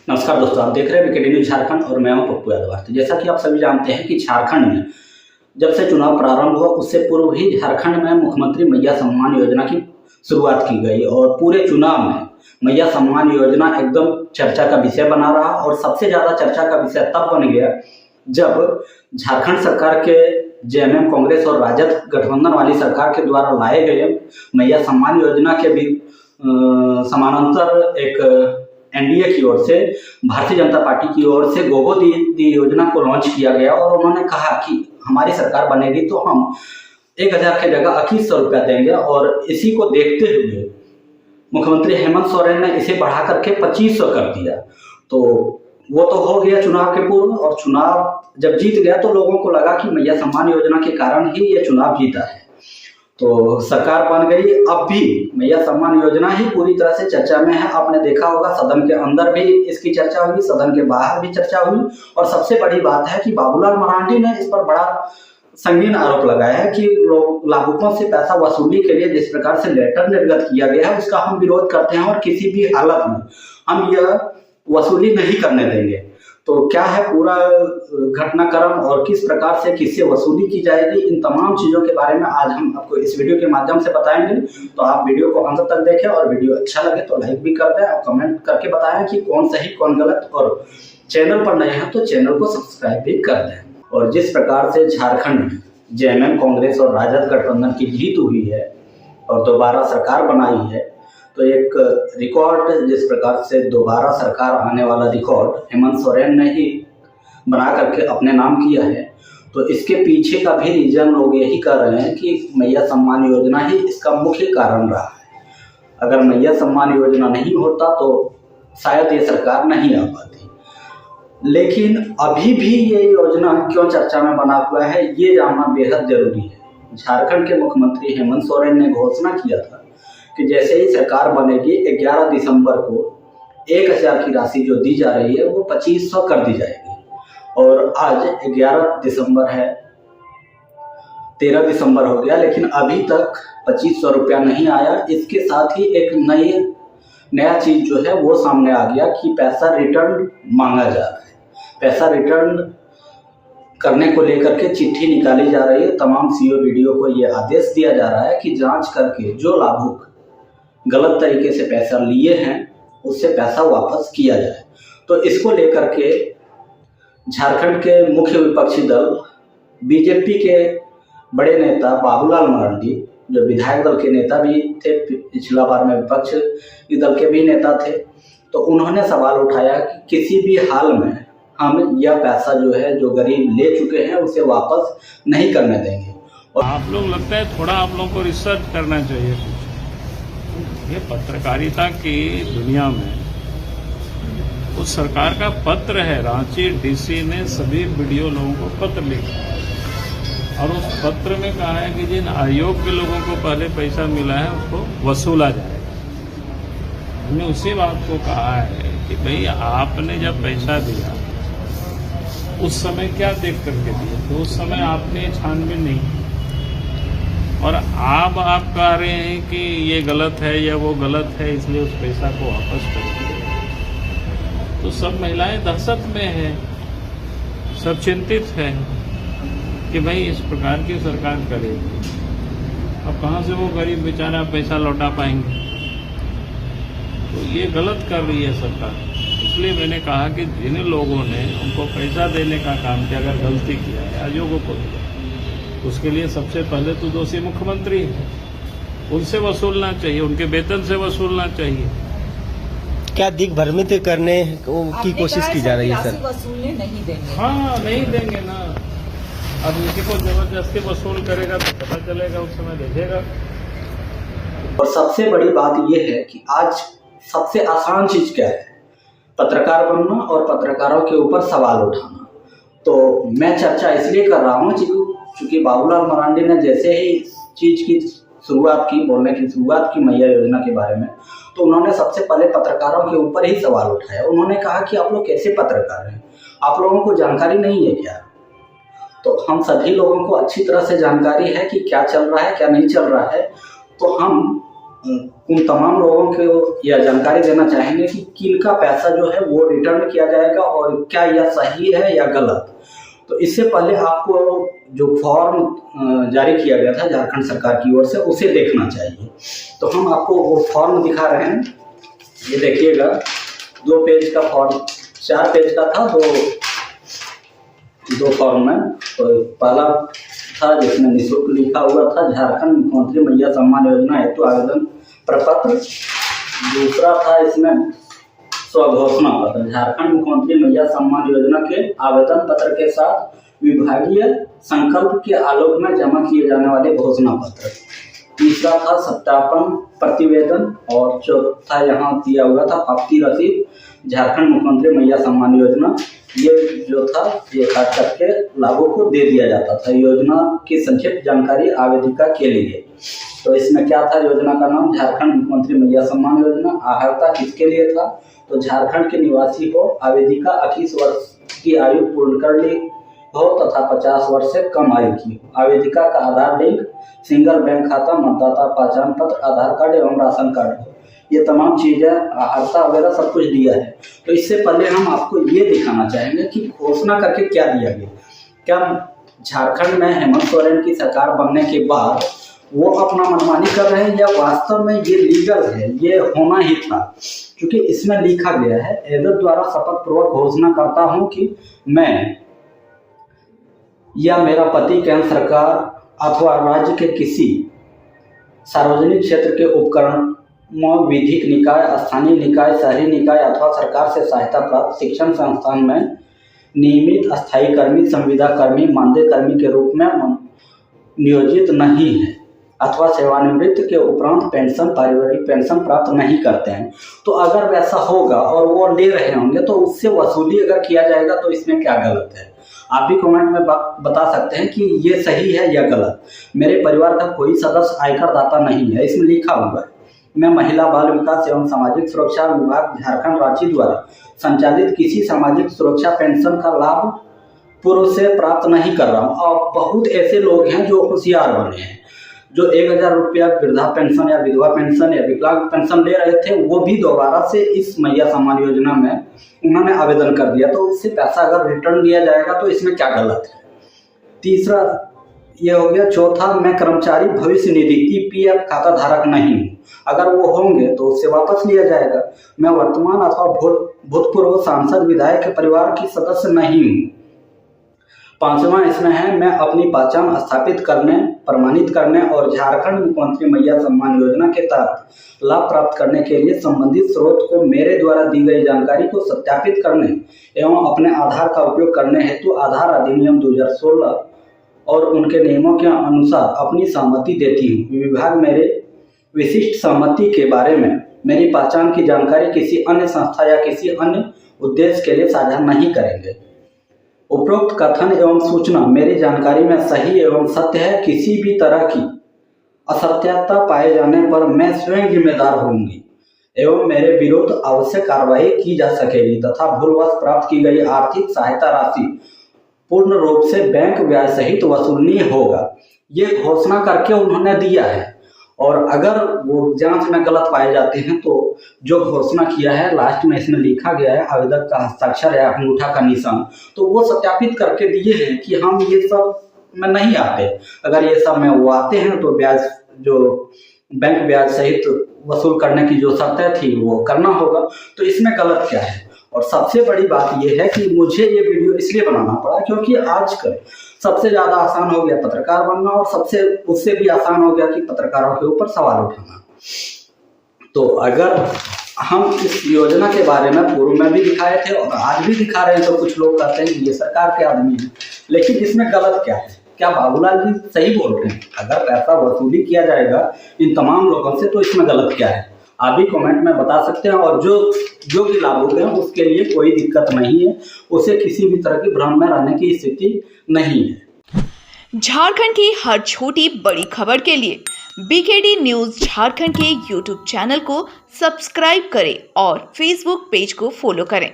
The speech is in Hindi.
नमस्कार दोस्तों, आप देख रहे हैं विकेटी न्यूज झारखंड और मैं हूं पप्पू यादव। जैसा कि आप सभी जानते हैं कि झारखंड में जब से चुनाव प्रारंभ हुआ उससे पूर्व ही झारखंड में मुख्यमंत्री मैया सम्मान योजना की शुरुआत की गई और पूरे चुनाव में मैया सम्मान योजना एकदम चर्चा का विषय बना रहा। और सबसे ज्यादा चर्चा का विषय तब बन गया जब झारखंड सरकार के जेएमएम कांग्रेस और राजद गठबंधन वाली सरकार के द्वारा लाए गए मैया सम्मान योजना के भी समानांतर एक एनडीए की ओर से भारतीय जनता पार्टी की ओर से गोगो दी योजना को लॉन्च किया गया। और उन्होंने कहा कि हमारी सरकार बनेगी तो हम 1000 की जगह 2100 रुपया देंगे। और इसी को देखते हुए मुख्यमंत्री हेमंत सोरेन ने इसे बढ़ा करके 2500 कर दिया। तो वो तो हो गया चुनाव के पूर्व, और चुनाव जब जीत गया तो लोगों को लगा कि मैया सम्मान योजना के कारण ही ये चुनाव जीता है। तो सरकार बन गई। अब भी मैया सम्मान योजना ही पूरी तरह से चर्चा में है। आपने देखा होगा सदन के अंदर भी इसकी चर्चा हुई, सदन के बाहर भी चर्चा हुई। और सबसे बड़ी बात है कि बाबूलाल मरांडी ने इस पर बड़ा संगीन आरोप लगाया है कि लोग लाभुकों से पैसा वसूली के लिए जिस प्रकार से लेटर निर्गत किया गया है उसका हम विरोध करते हैं और किसी भी हालत में हम यह वसूली नहीं करने देंगे। तो क्या है पूरा घटनाक्रम और किस प्रकार से किससे वसूली की जाएगी, इन तमाम चीजों के बारे में आज हम आपको इस वीडियो के माध्यम से बताएंगे। तो आप वीडियो को अंत तक देखें और वीडियो अच्छा लगे तो लाइक भी कर दें और कमेंट करके बताएं कि कौन सही कौन गलत। और चैनल पर नए हैं तो चैनल को सब्सक्राइब भी कर दें। और जिस प्रकार से झारखंड में जेएमएम कांग्रेस और राजद गठबंधन की जीत हुई है और दोबारा सरकार बनाई है, तो एक रिकॉर्ड जिस प्रकार से दोबारा सरकार आने वाला रिकॉर्ड हेमंत सोरेन ने ही बना करके अपने नाम किया है। तो इसके पीछे का भी रीजन लोग यही कर रहे हैं कि मैया सम्मान योजना ही इसका मुख्य कारण रहा है। अगर मैया सम्मान योजना नहीं होता तो शायद ये सरकार नहीं आ पाती। लेकिन अभी भी ये योजना क्यों चर्चा में बना हुआ है ये जानना बेहद जरूरी है। झारखंड के मुख्यमंत्री हेमंत सोरेन ने घोषणा किया था कि जैसे ही सरकार बनेगी 11 दिसंबर को 1000 की राशि जो दी जा रही है वो 2500 कर दी जाएगी। और आज 11 दिसंबर है, 13 दिसंबर हो गया लेकिन अभी तक 2500 रुपया नहीं आया। इसके साथ ही एक नया चीज जो है वो सामने आ गया कि पैसा रिटर्न मांगा जा रहा है। पैसा रिटर्न करने को लेकर के चिट्ठी निकाली जा रही है। तमाम सीओ वीडियो को ये आदेश दिया जा रहा है कि जांच करके जो लाभुक गलत तरीके से पैसा लिए हैं उससे पैसा वापस किया जाए। तो इसको लेकर के झारखंड के मुख्य विपक्षी दल बीजेपी के बड़े नेता बाबूलाल मरांडी, जो विधायक दल के नेता भी थे, पिछला बार में विपक्ष दल के भी नेता थे, तो उन्होंने सवाल उठाया कि किसी भी हाल में हम यह पैसा जो है जो गरीब ले चुके हैं उसे वापस नहीं करने देंगे। और आप लोग लगता है थोड़ा आप लोगों को रिसर्च करना चाहिए। ये पत्रकारिता की दुनिया में उस सरकार का पत्र है, रांची डीसी ने सभी वीडियो लोगों को पत्र लिखा और उस पत्र में कहा है कि जिन अयोग्य लोगों को पहले पैसा मिला है उसको वसूला जाएगा। हमने उसी बात को कहा है कि भाई आपने जब पैसा दिया उस समय क्या देख करके दिया, तो उस समय आपने छानबीन नहीं की। और आप कह रहे हैं कि ये गलत है या वो गलत है इसलिए उस पैसा को वापस कर दिया। तो सब महिलाएं दहशत में हैं, सब चिंतित हैं कि भाई इस प्रकार की सरकार करेगी, अब कहाँ से वो गरीब बेचारा पैसा लौटा पाएंगे। तो ये गलत कर रही है सरकार। इसलिए मैंने कहा कि जिन लोगों ने उनको पैसा देने का काम किया, अगर गलती किया है अयोग्यों को दिया, उसके लिए सबसे पहले तो दोषी मुख्यमंत्री है, उनसे वसूलना चाहिए, उनके वेतन से वसूलना चाहिए। क्या दिग्भ्रमित करने की कोशिश की जा रही है सर? वसूलने नहीं देंगे। हाँ, नहीं देंगे ना। अब किसी को जबरदस्ती वसूल करेगा तो पता चलेगा, उस समय देखेगा। और सबसे बड़ी बात यह है कि आज सबसे आसान चीज क्या है, पत्रकार बनना और पत्रकारों के ऊपर सवाल उठाना। तो मैं चर्चा इसलिए कर रहा हूँ क्योंकि बाबूलाल मरांडी ने जैसे ही चीज की शुरुआत की, बोलने की शुरुआत की मैया योजना के बारे में, तो उन्होंने सबसे पहले पत्रकारों के ऊपर ही सवाल उठाया। उन्होंने कहा कि आप लोग कैसे पत्रकार हैं, आप लोगों को जानकारी नहीं है क्या? तो हम सभी लोगों को अच्छी तरह से जानकारी है कि क्या चल रहा है क्या नहीं चल रहा है। तो हम उन तमाम लोगों को यह जानकारी देना चाहेंगे कि किनका पैसा जो है वो रिटर्न किया जाएगा और क्या यह सही है या गलत। तो इससे पहले आपको जो फॉर्म जारी किया गया था झारखंड सरकार की ओर से उसे देखना चाहिए। तो हम आपको वो फॉर्म दिखा रहे हैं, ये देखिएगा 2 पेज का फॉर्म, 4 पेज का था, दो फॉर्म है। तो पहला था जिसमें निःशुल्क लिखा हुआ था झारखंड मुख्यमंत्री मैया सम्मान योजना हेतु आवेदन प्रपत्र। दूसरा था इसमें स्वघोषणा पत्र, झारखंड मुख्यमंत्री मैया सम्मान योजना के आवेदन पत्र के साथ विभागीय संकल्प के आलोक में जमा किए जाने वाले घोषणा पत्र। तीसरा था सत्यापन प्रतिवेदन और चौथा यहाँ दिया हुआ था प्राप्ति रसीद झारखंड मुख्यमंत्री मैया सम्मान योजना। ये जो था ये खास करके लाभों को दे दिया जाता था। योजना की संक्षिप्त जानकारी आवेदिका के लिए। तो इसमें क्या था, योजना का नाम झारखंड मुख्यमंत्री मैया सम्मान योजना। आहारता किसके लिए था, तो झारखंड के निवासी हो, आवेदिका 21 वर्ष की आयु पूर्ण कर ली हो तथा 50 वर्ष से कम आयु की हो। आवेदिका का आधार लिंक, सिंगल बैंक खाता, मतदाता पहचान पत्र, आधार कार्ड एवं राशन कार्ड हो। ये तमाम चीज़ें आहारता वगैरह सब कुछ दिया है। तो इससे पहले हम आपको ये दिखाना चाहेंगे कि घोषणा करके क्या दिया गया। क्या झारखंड में हेमंत सोरेन की सरकार बनने के बाद वो अपना मनमानी कर रहे हैं या वास्तव में ये लीगल है, ये होना ही था। क्योंकि इसमें लिखा गया है, एदर द्वारा शपथ पूर्वक घोषणा करता हूँ कि मैं या मेरा पति केंद्र सरकार अथवा राज्य के किसी सार्वजनिक क्षेत्र के उपकरण, विधिक निकाय, स्थानीय निकाय, शहरी निकाय अथवा सरकार से सहायता प्राप्त शिक्षण संस्थान में नियमित अस्थायी कर्मी, संविदा कर्मी, मानदेय कर्मी के रूप में नियोजित नहीं है अथवा सेवानिवृत्ति के उपरांत पेंशन, पारिवारिक पेंशन प्राप्त नहीं करते हैं। तो अगर वैसा होगा और वो ले रहे होंगे तो उससे वसूली अगर किया जाएगा तो इसमें क्या गलत है। आप भी कमेंट में बता सकते हैं कि ये सही है या गलत। मेरे परिवार का कोई सदस्य आयकर दाता नहीं है, इसमें लिखा हुआ है। मैं महिला बाल विकास एवं सामाजिक सुरक्षा विभाग झारखंड राज्य द्वारा संचालित किसी सामाजिक सुरक्षा पेंशन का लाभ पूर्व से प्राप्त नहीं कर रहा हूँ। और बहुत ऐसे लोग हैं जो होशियार बने हैं, जो 1000 रुपया वृद्धा पेंशन या विधवा पेंशन या विकलांग पेंशन ले रहे थे, वो भी दोबारा से इस मैया सम्मान योजना में उन्होंने आवेदन कर दिया। तो उससे पैसा अगर रिटर्न दिया जाएगा तो इसमें क्या गलत है। तीसरा ये हो गया। चौथा, मैं कर्मचारी भविष्य निधि EPF खाता धारक नहीं हूँ, अगर वो होंगे तो उससे वापस लिया जाएगा। मैं वर्तमान अथवा भूतपूर्व सांसद विधायक के परिवार की सदस्य नहीं हूँ। 5वां इसमें है, मैं अपनी पहचान स्थापित करने, प्रमाणित करने और झारखंड मुख्यमंत्री मैया सम्मान योजना के तहत लाभ प्राप्त करने के लिए संबंधित स्रोत को मेरे द्वारा दी गई जानकारी को सत्यापित करने एवं अपने आधार का उपयोग करने हेतु आधार अधिनियम 2016 और उनके नियमों के अनुसार अपनी सहमति देती हूँ। विभाग मेरे विशिष्ट सहमति के बारे में मेरी पहचान की जानकारी किसी अन्य संस्था या किसी अन्य उद्देश्य के लिए साझा नहीं करेंगे। उपरोक्त कथन एवं सूचना मेरी जानकारी में सही एवं सत्य है। किसी भी तरह की असत्यता पाए जाने पर मैं स्वयं जिम्मेदार होंगी एवं मेरे विरुद्ध आवश्यक कार्रवाई की जा सकेगी तथा भूलवश प्राप्त की गई आर्थिक सहायता राशि पूर्ण रूप से बैंक ब्याज सहित वसूलनी होगा। ये घोषणा करके उन्होंने दिया है। और अगर वो जांच में गलत पाए जाते हैं तो जो घोषणा किया है लास्ट में इसमें लिखा गया है आवेदक का हस्ताक्षर या अंगूठा का निशान, तो वो सत्यापित करके दिए हैं कि हम ये सब में नहीं आते। अगर ये सब में वो आते हैं तो ब्याज, जो बैंक ब्याज सहित वसूल करने की जो शर्तें थी वो करना होगा। तो इसमें गलत क्या है। और सबसे बड़ी बात यह है कि मुझे ये वीडियो इसलिए बनाना पड़ा क्योंकि आजकल सबसे ज़्यादा आसान हो गया पत्रकार बनना और उससे भी आसान हो गया कि पत्रकारों के ऊपर सवाल उठाना। तो अगर हम इस योजना के बारे में पूर्व में भी दिखाए थे और आज भी दिखा रहे हैं तो कुछ लोग कहते हैं कि ये सरकार के आदमी है, लेकिन इसमें गलत क्या है। क्या बाबूलाल जी सही बोल रहे हैं? अगर पैसा वसूली किया जाएगा इन तमाम लोगों से तो इसमें गलत क्या है? आप भी कमेंट में बता सकते हैं। और जो भी लाभुक है उसके लिए कोई दिक्कत नहीं है, उसे किसी भी तरह की भ्रम में रहने की स्थिति नहीं है। झारखंड की हर छोटी बड़ी खबर के लिए BKD न्यूज झारखंड के YouTube चैनल को सब्सक्राइब करें और Facebook पेज को फॉलो करें।